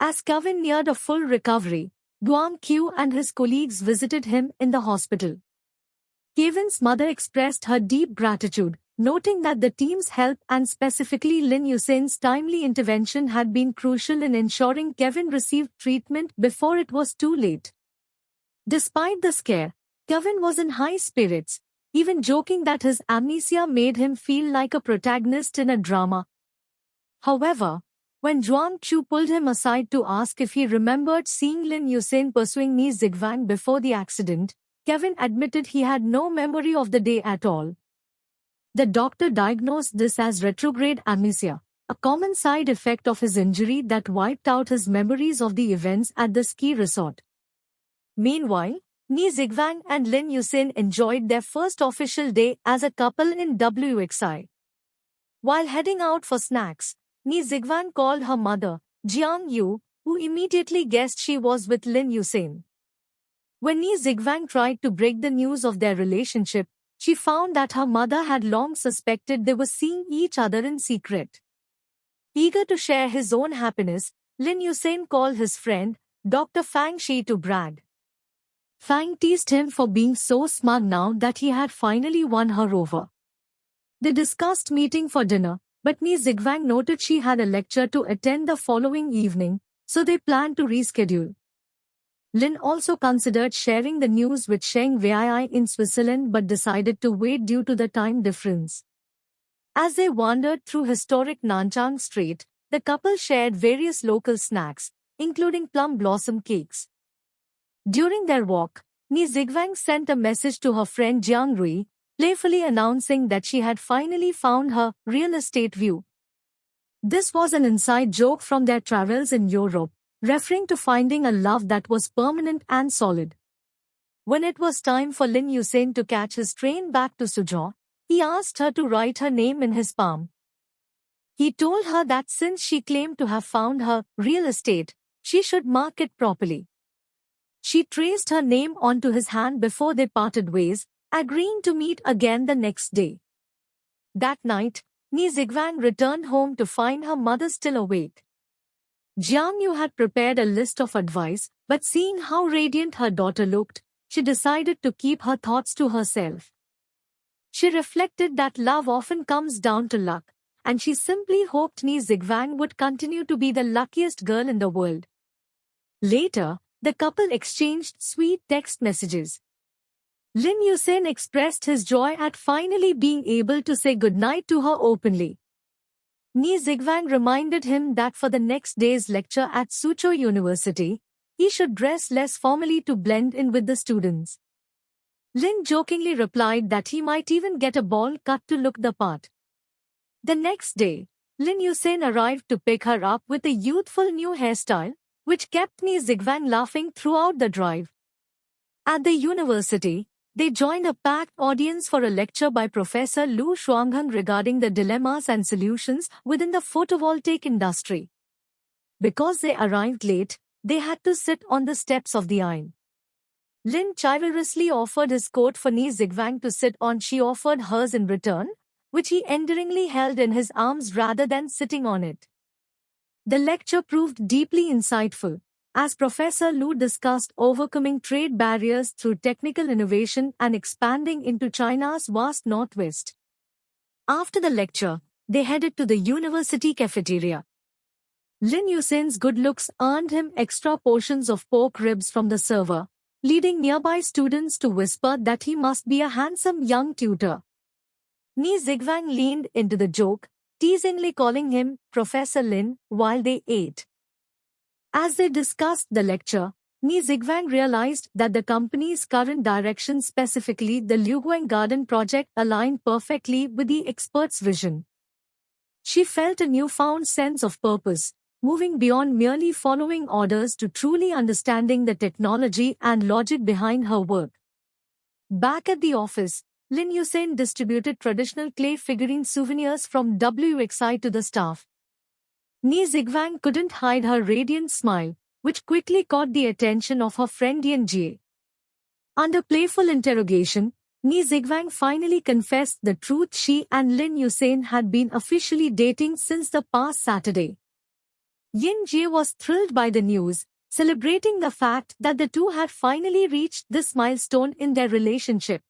As Kevin neared a full recovery, Duan Q and his colleagues visited him in the hospital. Kevin's mother expressed her deep gratitude, noting that the team's help and specifically Lin Yusen's timely intervention had been crucial in ensuring Kevin received treatment before it was too late. Despite the scare, Kevin was in high spirits, even joking that his amnesia made him feel like a protagonist in a drama. However, when Zhuang Chu pulled him aside to ask if he remembered seeing Lin Yusen pursuing Ni Zigwang before the accident, Kevin admitted he had no memory of the day at all. The doctor diagnosed this as retrograde amnesia, a common side effect of his injury that wiped out his memories of the events at the ski resort. Meanwhile, Ni Zigwang and Lin Yusen enjoyed their first official day as a couple in WXI. While heading out for snacks, Ni Zigwang called her mother, Jiang Yu, who immediately guessed she was with Lin Yusen. When Ni Zigwang tried to break the news of their relationship, she found that her mother had long suspected they were seeing each other in secret. Eager to share his own happiness, Lin Yusen called his friend, Dr. Fang Shi, to brag. Fang teased him for being so smug now that he had finally won her over. They discussed meeting for dinner, but Ni Zigwang noted she had a lecture to attend the following evening, so they planned to reschedule. Lin also considered sharing the news with Sheng Wei in Switzerland but decided to wait due to the time difference. As they wandered through historic Nanchang Street, the couple shared various local snacks, including plum blossom cakes. During their walk, Ni Zigwang sent a message to her friend Jiang Rui, playfully announcing that she had finally found her real estate view. This was an inside joke from their travels in Europe, referring to finding a love that was permanent and solid. When it was time for Lin Yusen to catch his train back to Suzhou, he asked her to write her name in his palm. He told her that since she claimed to have found her real estate, she should mark it properly. She traced her name onto his hand before they parted ways, agreeing to meet again the next day. That night, Ni Zigwang returned home to find her mother still awake. Jiang Yu had prepared a list of advice, but seeing how radiant her daughter looked, she decided to keep her thoughts to herself. She reflected that love often comes down to luck, and she simply hoped Ni Zigwang would continue to be the luckiest girl in the world. Later, the couple exchanged sweet text messages. Lin Yusen expressed his joy at finally being able to say goodnight to her openly. Ni Zigwang reminded him that for the next day's lecture at Suzhou University, he should dress less formally to blend in with the students. Lin jokingly replied that he might even get a ball cut to look the part. The next day, Lin Yusen arrived to pick her up with a youthful new hairstyle, which kept Ni Zigwang laughing throughout the drive. At the university, they joined a packed audience for a lecture by Professor Lu Shuangheng regarding the dilemmas and solutions within the photovoltaic industry. Because they arrived late, they had to sit on the steps of the aisle. Lin chivalrously offered his coat for Ni Zigwang to sit on. She offered hers in return, which he endearingly held in his arms rather than sitting on it. The lecture proved deeply insightful, as Professor Lu discussed overcoming trade barriers through technical innovation and expanding into China's vast northwest. After the lecture, they headed to the university cafeteria. Lin Yusen's good looks earned him extra portions of pork ribs from the server, leading nearby students to whisper that he must be a handsome young tutor. Ni Zigwang leaned into the joke, teasingly calling him Professor Lin while they ate. As they discussed the lecture, Ni Zigwang realized that the company's current direction, specifically the Liuguang Garden project, aligned perfectly with the expert's vision. She felt a newfound sense of purpose, moving beyond merely following orders to truly understanding the technology and logic behind her work. Back at the office, Lin Yusen distributed traditional clay figurine souvenirs from WXI to the staff. Ni Zigwang couldn't hide her radiant smile, which quickly caught the attention of her friend Yan Jie. Under playful interrogation, Ni Zigwang finally confessed the truth. She and Lin Yusen had been officially dating since the past Saturday. Yin Jae was thrilled by the news, celebrating the fact that the two had finally reached this milestone in their relationship.